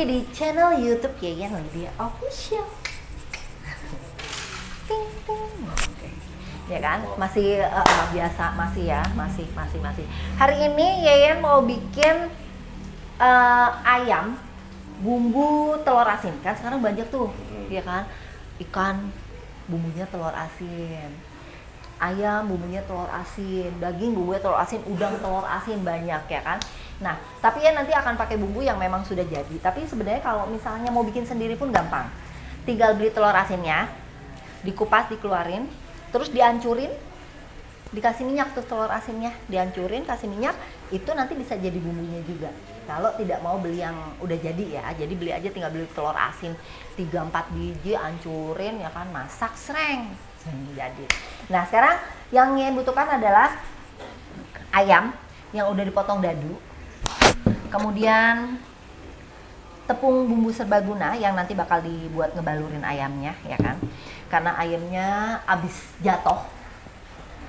lagi di channel YouTube Yayan Lydia Official. Ting ting. Oke. Ya kan? Masih biasa, masih. Hari ini Yayan mau bikin ayam bumbu telur asin. Kan sekarang banyak tuh, ya kan? Ikan bumbunya telur asin. Ayam bumbunya telur asin, daging bumbunya telur asin, udang telur asin, banyak ya kan. Nah, tapi ya nanti akan pakai bumbu yang memang sudah jadi. Tapi sebenarnya kalau misalnya mau bikin sendiri pun gampang. Tinggal beli telur asinnya, dikupas, dikeluarin, terus dihancurin, dikasih minyak tuh telur asinnya, dihancurin, kasih minyak, itu nanti bisa jadi bumbunya juga. Kalau tidak mau beli yang udah jadi ya, jadi beli aja, tinggal beli telur asin 3-4 biji, hancurin ya kan, masak sreng. Jadi. Nah, sekarang yang butuhkan adalah ayam yang udah dipotong dadu. Kemudian tepung bumbu serbaguna yang nanti bakal dibuat ngebalurin ayamnya, ya kan? Karena ayamnya abis jatuh,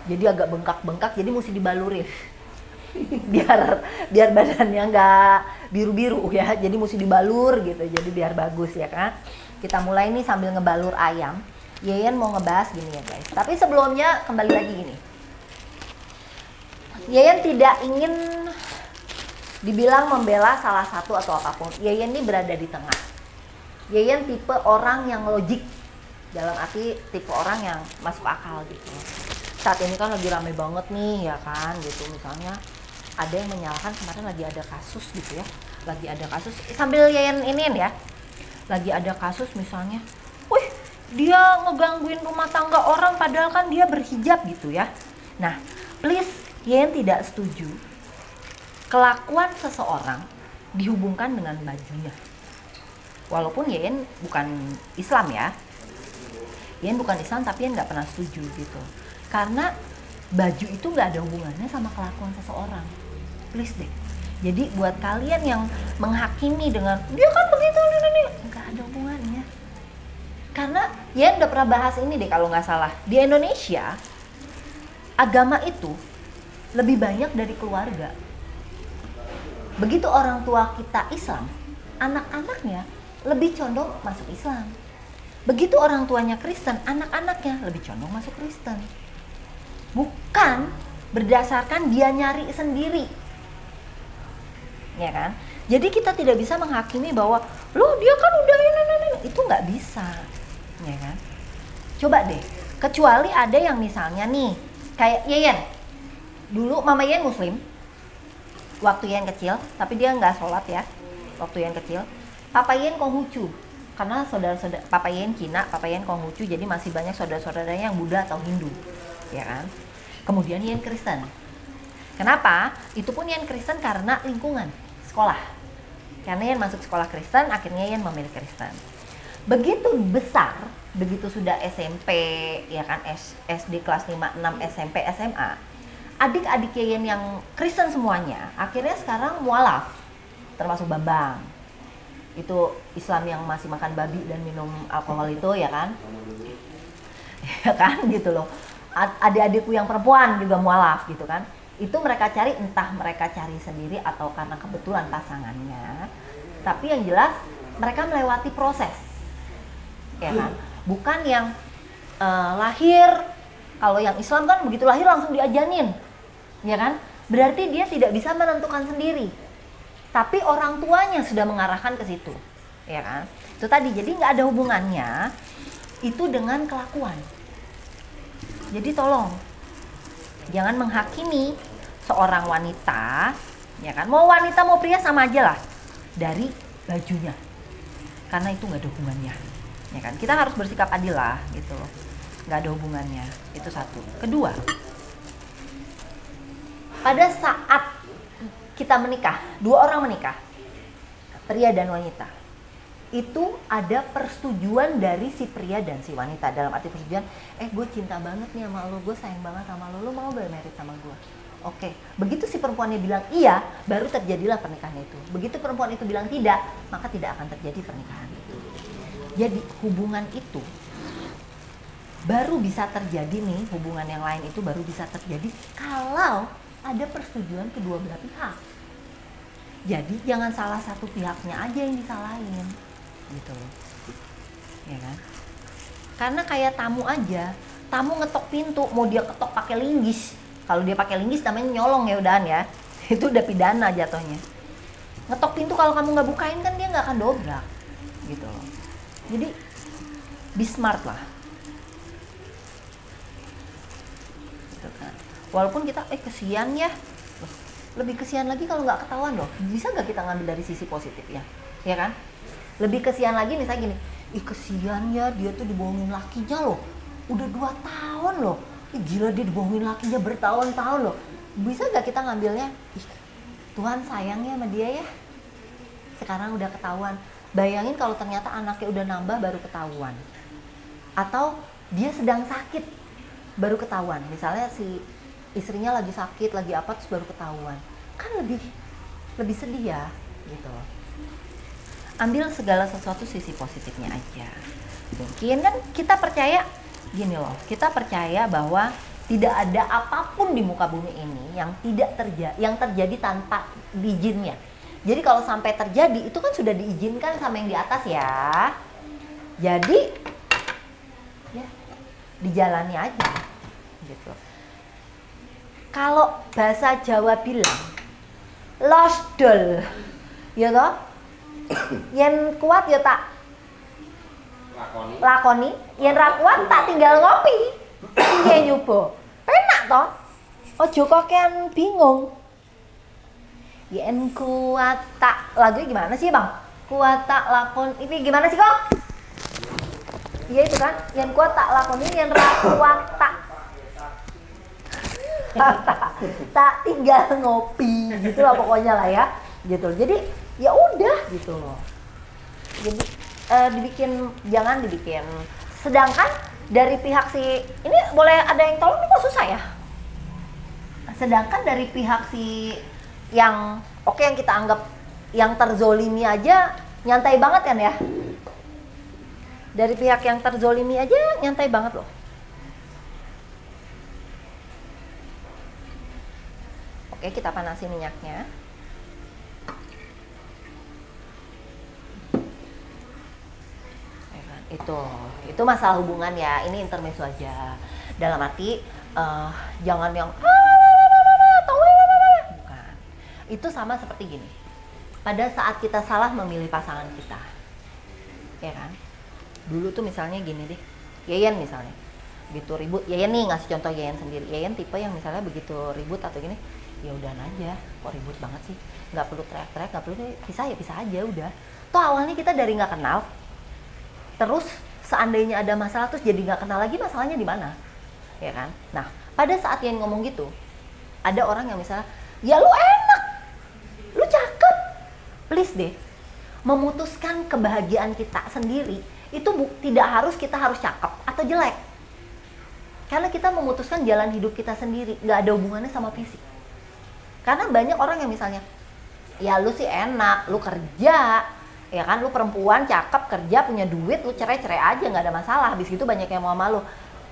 jadi agak bengkak-bengkak, jadi mesti dibalurin. biar badannya nggak biru-biru ya, jadi mesti dibalur gitu, jadi biar bagus ya kan. Kita mulai nih sambil ngebalur ayam. Yayan mau ngebahas gini ya guys, tapi sebelumnya kembali lagi gini, Yayan tidak ingin dibilang membela salah satu atau apapun. Yayan ini berada di tengah. Yayan tipe orang yang logik, dalam arti tipe orang yang masuk akal gitu. Saat ini kan lagi rame banget nih ya kan gitu, misalnya ada yang menyalahkan, kemarin lagi ada kasus gitu ya, lagi ada kasus sambil Yayan iniin ya, lagi ada kasus misalnya, wih dia ngegangguin rumah tangga orang padahal kan dia berhijab gitu ya. Nah please, Yayan tidak setuju kelakuan seseorang dihubungkan dengan bajunya. Walaupun Yayan bukan Islam ya, Yayan bukan Islam, tapi Yayan nggak pernah setuju gitu. Karena baju itu nggak ada hubungannya sama kelakuan seseorang. Please deh. Jadi buat kalian yang menghakimi dengan dia kan begitu, nggak ada hubungannya. Karena Yayan udah pernah bahas ini deh kalau nggak salah. Di Indonesia, agama itu lebih banyak dari keluarga. Begitu orang tua kita Islam, anak-anaknya lebih condong masuk Islam. Begitu orang tuanya Kristen, anak-anaknya lebih condong masuk Kristen. Bukan berdasarkan dia nyari sendiri, ya kan? Jadi kita tidak bisa menghakimi bahwa loh dia kan udah ini, itu nggak bisa, ya kan? Coba deh, kecuali ada yang misalnya nih, kayak Yayan, dulu mama Yayan Muslim, waktu Yayan kecil, tapi dia nggak sholat ya, waktu Yayan kecil. Papa Yayan Konghucu, karena saudara-saudara Papa Yayan Cina, Papa Yayan Konghucu, jadi masih banyak saudara-saudaranya yang Buddha atau Hindu, ya kan? Kemudian Yayan Kristen. Kenapa? Itu pun Yayan Kristen karena lingkungan sekolah. Karena Yayan masuk sekolah Kristen, akhirnya Yayan memilih Kristen. Begitu besar, begitu sudah SMP, ya kan, SD kelas 5, 6, SMP, SMA, adik-adik Yayan yang Kristen semuanya, akhirnya sekarang mualaf, termasuk Bambang. Itu Islam yang masih makan babi dan minum alkohol itu, ya kan? Ya kan, gitu loh. Adik-adikku yang perempuan juga mualaf gitu kan. Itu mereka cari, entah mereka cari sendiri atau karena kebetulan pasangannya. Tapi yang jelas mereka melewati proses, ya kan? Bukan yang lahir, kalau yang Islam kan begitu lahir langsung diajanin, ya kan? Berarti dia tidak bisa menentukan sendiri. Tapi orang tuanya sudah mengarahkan ke situ, ya kan? Itu tadi, jadi nggak ada hubungannya itu dengan kelakuan. Jadi tolong jangan menghakimi seorang wanita, ya kan? Mau wanita mau pria sama aja lah, dari bajunya, karena itu nggak ada hubungannya, ya kan? Kita harus bersikap adil lah, gitu loh. Nggak ada hubungannya, itu satu. Kedua, pada saat kita menikah, dua orang menikah, pria dan wanita, itu ada persetujuan dari si pria dan si wanita. Dalam arti persetujuan, gue cinta banget nih sama lo, gue sayang banget sama lo mau bermerit sama gue? Oke, begitu si perempuannya bilang iya, baru terjadilah pernikahan itu. Begitu perempuan itu bilang tidak, maka tidak akan terjadi pernikahan itu. Jadi hubungan itu baru bisa terjadi nih, hubungan yang lain itu baru bisa terjadi kalau ada persetujuan kedua belah pihak. Jadi jangan salah satu pihaknya aja yang disalahin, gitu loh, ya kan? Karena kayak tamu aja, tamu ngetok pintu, mau dia ketok pakai linggis, kalau dia pakai linggis namanya nyolong ya udahan ya, itu udah pidana jatuhnya. Ngetok pintu kalau kamu nggak bukain kan dia nggak akan dobrak, gitu loh. Jadi be smart lah. Gitu kan. Walaupun kita kesian ya. Lebih kesian lagi kalau nggak ketahuan loh. Bisa nggak kita ngambil dari sisi positif ya kan? Lebih kesian lagi misalnya gini, kesian ya dia tuh dibohongin lakinya loh, udah 2 tahun loh, gila dia dibohongin lakinya bertahun-tahun loh. Bisa nggak kita ngambilnya, Tuhan sayangnya sama dia ya, sekarang udah ketahuan. Bayangin kalau ternyata anaknya udah nambah baru ketahuan, atau dia sedang sakit baru ketahuan, misalnya si istrinya lagi sakit, lagi apa, terus baru ketahuan, kan lebih sedih ya, gitu loh. Ambil segala sesuatu sisi positifnya aja. Mungkin kan kita percaya gini loh, kita percaya bahwa tidak ada apapun di muka bumi ini yang terjadi tanpa izinnya. Jadi kalau sampai terjadi itu kan sudah diizinkan sama yang di atas ya. Jadi ya dijalani aja, gitu. Kalau bahasa Jawa bilang losdol, ya toh, yang kuat ya tak lakoni, yang ra kuat tak tinggal ngopi, iya nyoba, enak toh, ojo kokean bingung. Yang kuat tak, lagunya gimana sih bang? Kuat tak lakon, ini gimana sih kok? Iya itu kan, yang kuat tak lakoni, yang ra kuat tak tak tinggal ngopi, gitu lah pokoknya lah ya, gitu. Jadi ya udah gitu loh. Jadi jangan dibikin. Sedangkan dari pihak si ini boleh ada yang tolong nih kok susah ya. Sedangkan dari pihak si yang yang kita anggap yang terzolimi aja nyantai banget kan ya. Dari pihak yang terzolimi aja nyantai banget loh. Oke, kita panasi minyaknya. Itu masalah hubungan ya. Ini intermezzo aja. Dalam arti jangan yang bukan. Itu sama seperti gini. Pada saat kita salah memilih pasangan kita, ya kan? Dulu tuh misalnya gini deh, Yayan misalnya, gitu ribut. Yayan nih ngasih contoh Yayan sendiri. Yayan tipe yang misalnya begitu ribut atau gini, ya udahan aja, kok ribut banget sih, nggak perlu teriak-teriak, nggak perlu pisah ya pisah aja udah. Toh awalnya kita dari nggak kenal, terus seandainya ada masalah terus jadi nggak kenal lagi, masalahnya di mana, ya kan? Nah pada saat yang ngomong gitu, ada orang yang misalnya, ya lu enak, lu cakep, please deh, memutuskan kebahagiaan kita sendiri itu tidak harus kita harus cakep atau jelek, karena kita memutuskan jalan hidup kita sendiri, nggak ada hubungannya sama fisik. Karena banyak orang yang misalnya, ya lu sih enak, lu kerja, ya kan, lu perempuan, cakep, kerja, punya duit, lu cerai-cerai aja, nggak ada masalah. Habis itu banyak yang mau sama lu.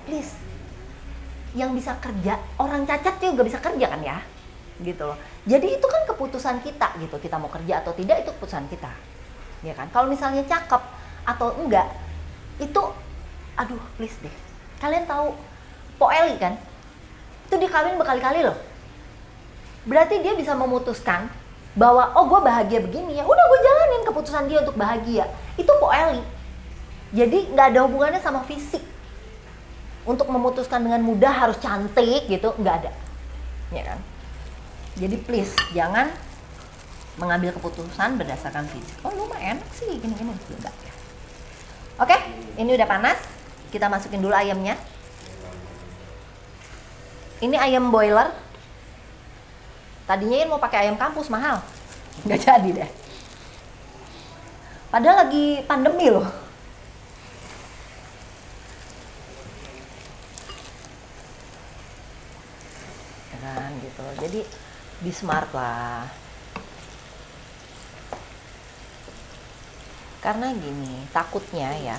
Please, yang bisa kerja, orang cacat juga bisa kerja kan ya, gitu loh. Jadi itu kan keputusan kita gitu, kita mau kerja atau tidak itu keputusan kita, ya kan. Kalau misalnya cakep atau enggak, itu, aduh please deh. Kalian tahu Po Eli kan, itu dikawin berkali-kali loh. Berarti dia bisa memutuskan bahwa oh gue bahagia begini ya, udah gue jalanin keputusan dia untuk bahagia. Itu Po Eli. Jadi nggak ada hubungannya sama fisik. Untuk memutuskan dengan mudah harus cantik gitu, nggak ada, ya kan? Jadi please jangan mengambil keputusan berdasarkan fisik. Oh lu mah enak sih gini-gini, enggak ya. Oke, ini udah panas. Kita masukin dulu ayamnya. Ini ayam boiler. Tadinya mau pakai ayam kampus mahal, nggak jadi deh. Padahal lagi pandemi loh. Kan gitu. Jadi be smart lah. Karena gini, takutnya ya,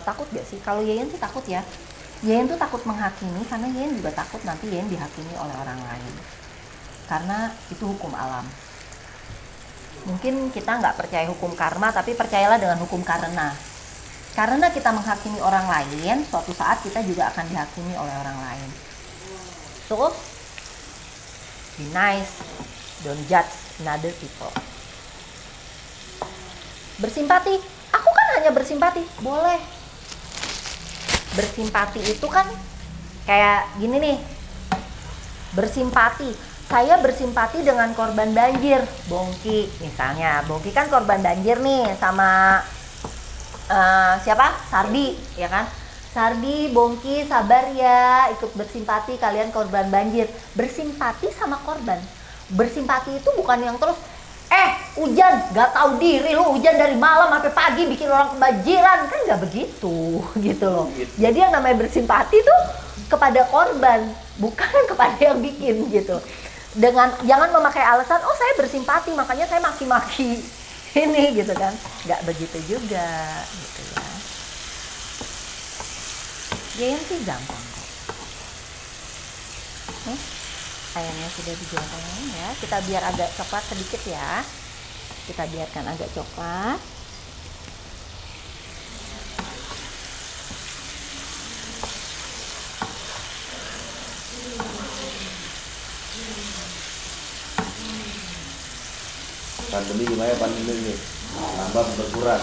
takut gak sih? Kalau Yayan sih takut ya. Yayan tuh takut menghakimi karena Yayan juga takut nanti Yayan dihakimi oleh orang lain. Karena itu hukum alam. Mungkin kita nggak percaya hukum karma, tapi percayalah dengan hukum karena. Karena kita menghakimi orang lain, suatu saat kita juga akan dihakimi oleh orang lain. So, be nice, don't judge another people. Bersimpati, aku kan hanya bersimpati, boleh. Bersimpati itu kan kayak gini nih, bersimpati. Saya bersimpati dengan korban banjir, Bongki misalnya. Bongki kan korban banjir nih sama siapa? Sardi, ya kan? Sardi, Bongki, sabar ya, ikut bersimpati kalian korban banjir. Bersimpati sama korban. Bersimpati itu bukan yang terus, hujan, gak tahu diri lu, hujan dari malam sampai pagi bikin orang kebanjiran, kan nggak begitu, gitu loh. Jadi yang namanya bersimpati tuh kepada korban, bukan kepada yang bikin, gitu. Dengan jangan memakai alasan, oh saya bersimpati makanya saya maki-maki ini, gitu kan. Nggak begitu juga, gitu ya. Ya yang sih gampang kok. Ayamnya sudah digoreng ya, kita biar agak coklat sedikit ya. Kita biarkan agak coklat. Pandemi gimana pandemi ini? Nambah berkurang?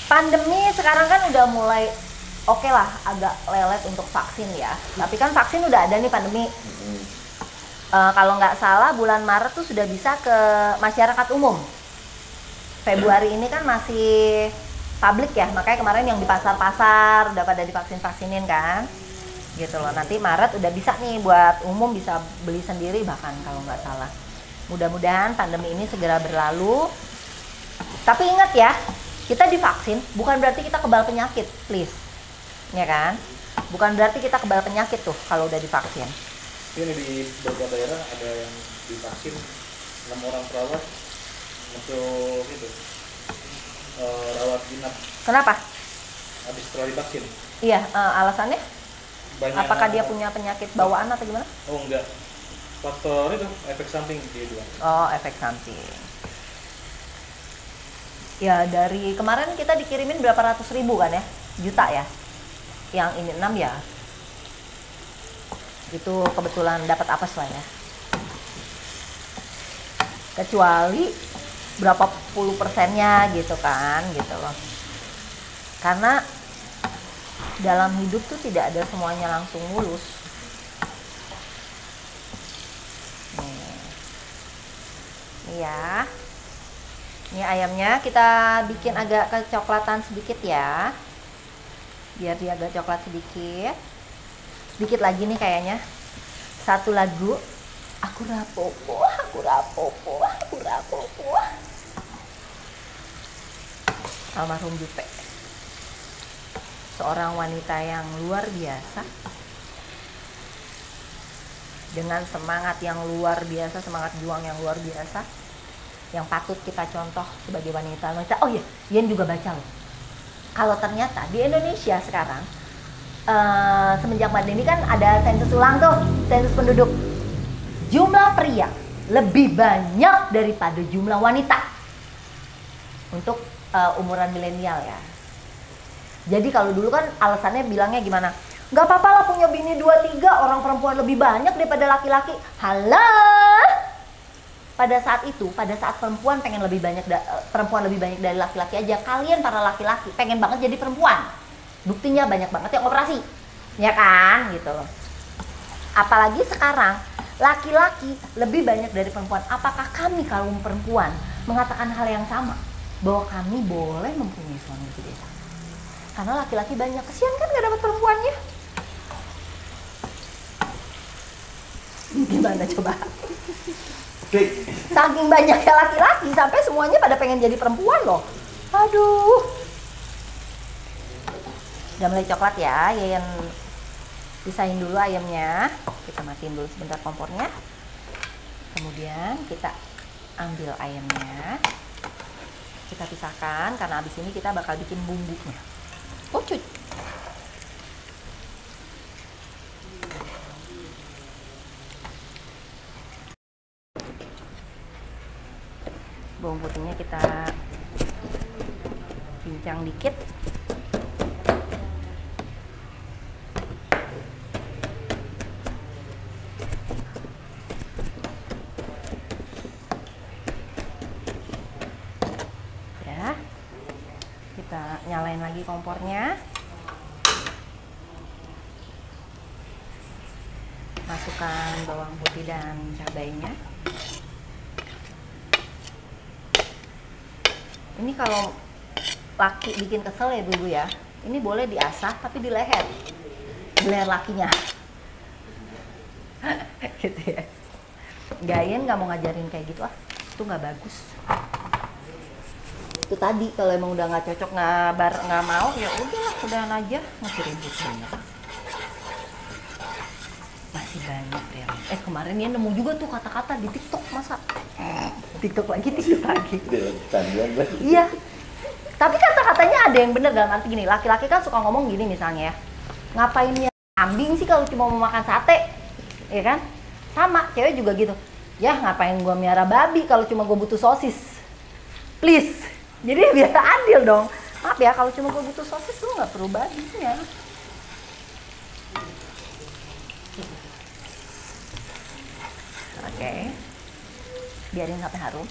Pandemi sekarang kan udah mulai oke lah, agak lelet untuk vaksin ya. Tapi kan vaksin udah ada nih pandemi. Kalau nggak salah bulan Maret tuh sudah bisa ke masyarakat umum. Februari ini kan masih publik ya, makanya kemarin yang di pasar-pasar udah pada divaksin-vaksinin kan, gitu loh. Nanti Maret udah bisa nih buat umum, bisa beli sendiri bahkan kalau nggak salah. Mudah-mudahan pandemi ini segera berlalu. Tapi ingat ya, kita divaksin bukan berarti kita kebal penyakit, please, ya kan? Bukan berarti kita kebal penyakit tuh kalau udah divaksin. Ini di beberapa daerah ada yang divaksin 6 orang perawat untuk itu rawat inap. Kenapa? Habis setelah divaksin. Iya, alasannya? Banyak. Apakah dia punya penyakit bawaan atau gimana? Oh enggak. Faktor itu efek samping dia bilang. Oh, efek samping. Ya dari kemarin kita dikirimin berapa ratus ribu kan ya? Juta ya? Yang ini 6 ya? Itu kebetulan dapat apes lah ya. Kecuali berapa puluh persennya gitu kan, gitu loh. Karena dalam hidup tuh tidak ada semuanya langsung mulus. Nih ya. Ini ayamnya kita bikin agak kecoklatan sedikit ya. Biar dia agak coklat sedikit. Sedikit lagi nih kayaknya. Satu lagu. Aku rapopo, aku rapopo, aku rapopo. Almarhum Jupe. Seorang wanita yang luar biasa. Dengan semangat yang luar biasa, semangat juang yang luar biasa. Yang patut kita contoh sebagai wanita. Oh iya, Yen juga baca loh. Kalau ternyata di Indonesia sekarang, semenjak pandemi kan ada sensus ulang tuh, sensus penduduk. Jumlah pria lebih banyak daripada jumlah wanita untuk umuran milenial ya. Jadi kalau dulu kan alasannya bilangnya gimana? Gak apa-apa lah punya bini 2-3, orang perempuan lebih banyak daripada laki-laki. Halah. Pada saat itu, pada saat perempuan pengen lebih banyak dari laki-laki aja, kalian para laki-laki pengen banget jadi perempuan. Buktinya banyak banget yang operasi. Ya kan? Gitu loh. Apalagi sekarang laki-laki lebih banyak dari perempuan. Apakah kami kaum perempuan mengatakan hal yang sama? Bahwa kami boleh mempunyai suami di desa? Karena laki-laki banyak. Kesian kan gak dapat perempuannya? Gimana coba? Saking banyaknya laki-laki sampai semuanya pada pengen jadi perempuan loh. Aduh. Udah mulai coklat ya. Yayan pisahin dulu ayamnya. Kita matiin dulu sebentar kompornya. Kemudian kita ambil ayamnya. Kita pisahkan karena abis ini kita bakal bikin bumbunya. Oh cuy. Bawang putihnya kita cincang dikit. Ya, kita nyalain lagi kompornya. Masukkan bawang putih dan cabainya. Ini kalau laki bikin kesel ya ibu ya, ini boleh diasah tapi di leher lakinya. Gitu ya. Gayen nggak mau ngajarin kayak gitu, itu nggak bagus. Itu tadi kalau emang udah nggak cocok, nggak mau, ya udahlah, udahan aja, masih ribut banyak. Masih banyak ya. Kemarin dia nemu juga tuh kata-kata di TikTok, masa TikTok lagi. Iya. Tapi kata-katanya ada yang bener, dalam arti gini, laki-laki kan suka ngomong gini misalnya ya, ngapain ya kambing sih kalau cuma mau makan sate, ya kan? Sama, cewek juga gitu. Ya ngapain gua miara babi kalau cuma gua butuh sosis? Please. Jadi biar adil dong. Maaf ya, kalau cuma gua butuh sosis lu nggak perlu babinya. Oke. Biarin sampai harum.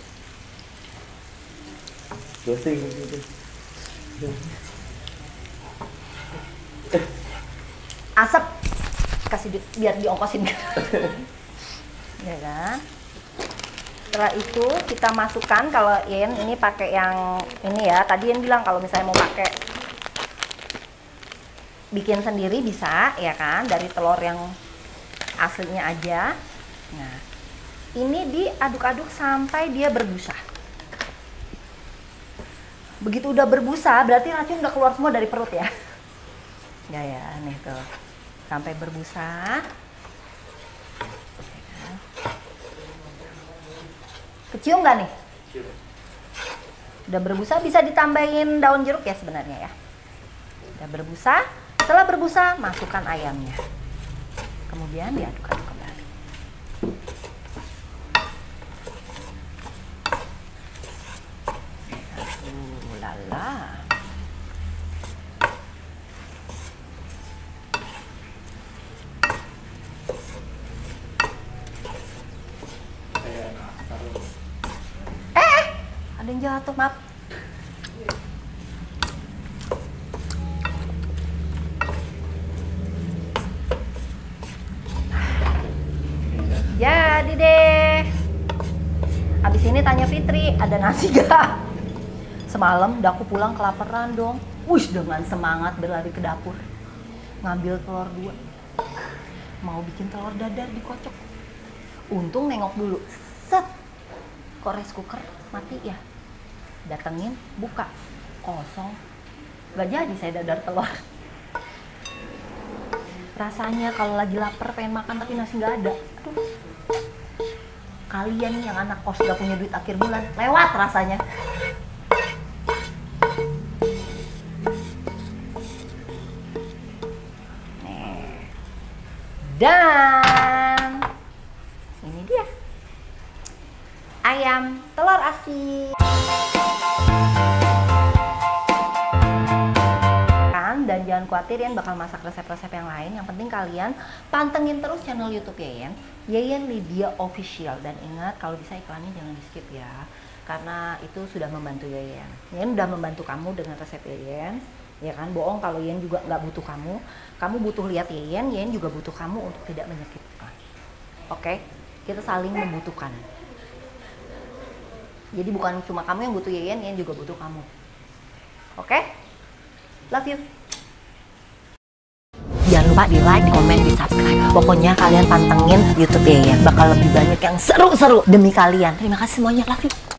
Asap kasih biar diongkosin. Ya kan? Setelah itu kita masukkan, kalau Yen ini pakai yang ini ya. Tadi Yen bilang kalau misalnya mau pakai bikin sendiri bisa, ya kan? Dari telur yang aslinya aja. Nah, ini diaduk-aduk sampai dia berbusa. Begitu udah berbusa, berarti racun udah keluar semua dari perut ya. Ya, nih tuh. Sampai berbusa. Kecium nggak nih? Udah berbusa, bisa ditambahin daun jeruk ya sebenarnya ya. Udah berbusa. Setelah berbusa, masukkan ayamnya. Kemudian diaduk-aduk kembali. Lala. Ada yang jatuh, maaf. Jadi deh. Abis ini tanya Fitri, ada nasi gak? Semalam aku pulang kelaparan dong. Wush, dengan semangat berlari ke dapur. Ngambil telur 2. Mau bikin telur dadar dikocok. Untung nengok dulu. Set. Kok rice cooker mati ya? Datengin, buka. Kosong. Gak jadi saya dadar telur. Rasanya kalau lagi lapar pengen makan tapi nasi gak ada. Aduh. Kalian yang anak kos gak punya duit akhir bulan, lewat rasanya. Dan ini dia ayam telur asin. Dan jangan khawatir, Yen bakal masak resep-resep yang lain. Yang penting kalian pantengin terus channel YouTube Yeyen Lydia Official. Dan ingat, kalau bisa iklannya jangan di skip ya, karena itu sudah membantu Yeyen udah membantu kamu dengan resep Yeyen, ya kan? Bohong kalau Yeyen juga nggak butuh kamu butuh lihat Yeyen juga butuh kamu untuk tidak menyakitkan. Oke? Kita saling membutuhkan. Jadi bukan cuma kamu yang butuh Yeyen juga butuh kamu. Oke? Love you. Jangan lupa di like, di komen, di subscribe. Pokoknya kalian pantengin YouTube Yeyen, bakal lebih banyak yang seru-seru demi kalian. Terima kasih semuanya, love you.